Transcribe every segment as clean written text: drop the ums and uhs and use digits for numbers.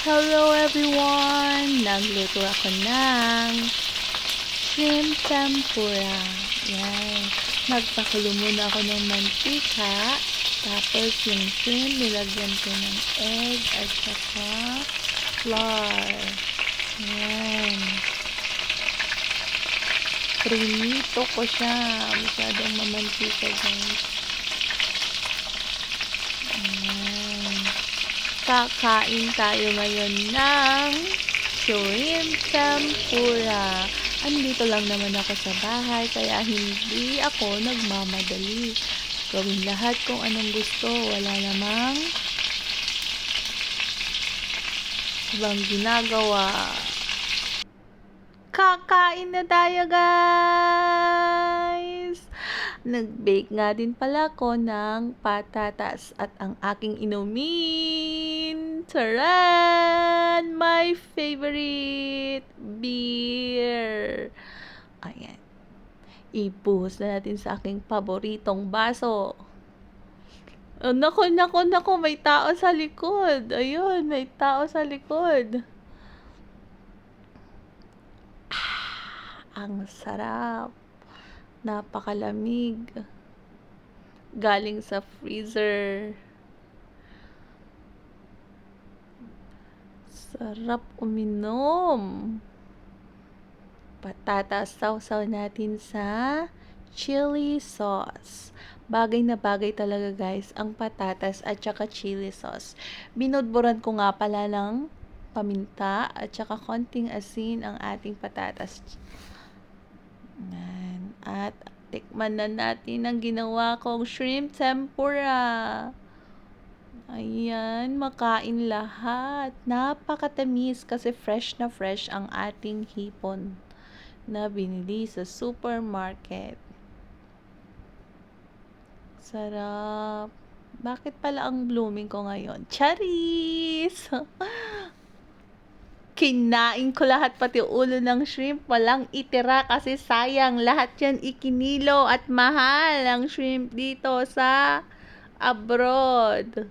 Hello everyone! Nagluto ako ng shrimp tempura. Yan. Nagpakulo muna ako ng mantika. Tapos yung shrimp, nilagyan ko ng egg at saka flour. Yan. Prinito ko siya. Masyadong mamantika, guys. Yan. Kakain tayo ngayon ng shrimp tempura. Andito lang naman ako sa bahay, kaya hindi ako nagmamadali. Gawin lahat kung anong gusto. Wala namang ibang ginagawa. Kakain na tayo, guys! Nag-bake nga din pala ko ng patatas at ang aking inumin. Taran! My favorite beer. Ayan. Ibuhos na natin sa aking paboritong baso. Oh, nako, may tao sa likod. Ayun, may tao sa likod. Ang sarap. Napakalamig. Galing sa freezer. Sarap uminom. Patatas sausaw natin sa chili sauce. Bagay na bagay talaga, guys, ang patatas at saka chili sauce. Binudburan ko nga pala ng paminta at saka konting asin ang ating patatas. At tikman na natin ang ginawa kong shrimp tempura. Ayan, makain lahat. Napakatamis kasi fresh na fresh ang ating hipon na binili sa supermarket. Sarap. Bakit pala ang blooming ko ngayon? Charis! Kinain ko lahat, pati ulo ng shrimp. Walang itira kasi sayang. Lahat yan ikinilo at mahal ang shrimp dito sa abroad.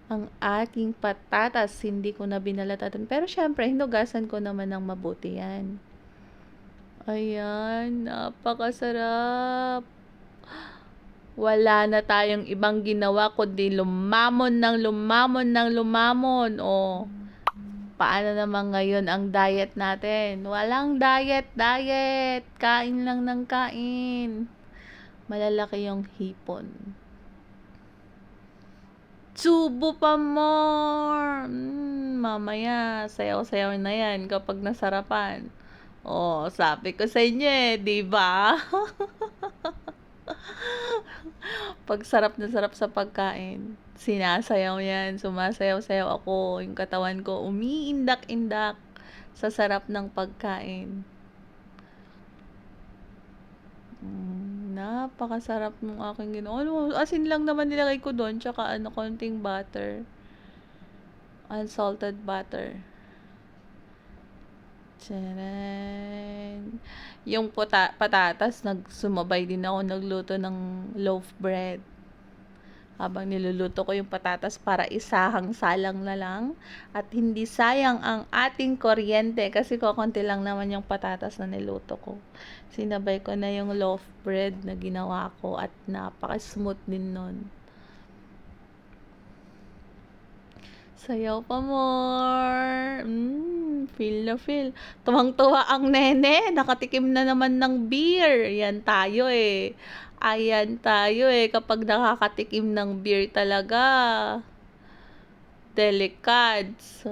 Ang aking patatas, hindi ko na binalatatan. Pero syempre, hinugasan ko naman ng mabuti yan. Ayan, napakasarap. Wala na tayong ibang ginawa kundi lumamon ng lumamon. Oh. Paano naman ngayon ang diet natin? Walang diet. Kain lang ng kain. Malalaki yung hipon. Subo pa more. Mamaya, sayaw-sayaw na yan kapag nasarapan. Oh, sabi ko sa inyo di ba? Pag sarap na sarap sa pagkain, sinasayaw yan, sumasayaw-sayaw ako, yung katawan ko umiindak-indak sa sarap ng pagkain. Napakasarap ng aking ginawa. Asin lang naman nilagay ko doon, tsaka konting butter. Unsalted butter. Tcharan! Yung patatas, sumabay din ako nagluto ng loaf bread. Habang niluluto ko yung patatas para isahang salang na lang at hindi sayang ang ating kuryente kasi kokonti lang naman yung patatas na niluto ko. Sinabay ko na yung loaf bread na ginawa ko at napaka-smooth din nun. Sayaw pa more. Feel na feel. Tuwang-tuwa ang nene. Nakatikim na naman ng beer. Yan tayo eh. Ayan tayo eh. Kapag nakakatikim ng beer talaga. Delicads.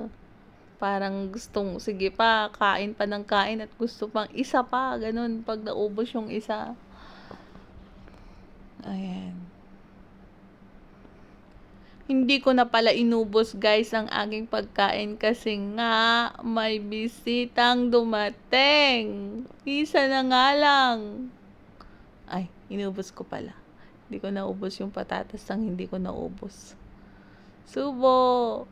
Parang gustong, sige pa, kain pa ng kain at gusto pang isa pa. Ganun, pag naubos yung isa. Ayan. Hindi ko na pala inubos, guys, ang aking pagkain kasi nga may bisitang dumating. Isa na nga lang. Ay, inubos ko pala. Hindi ko naubos yung patatas ang hindi ko naubos. Subo!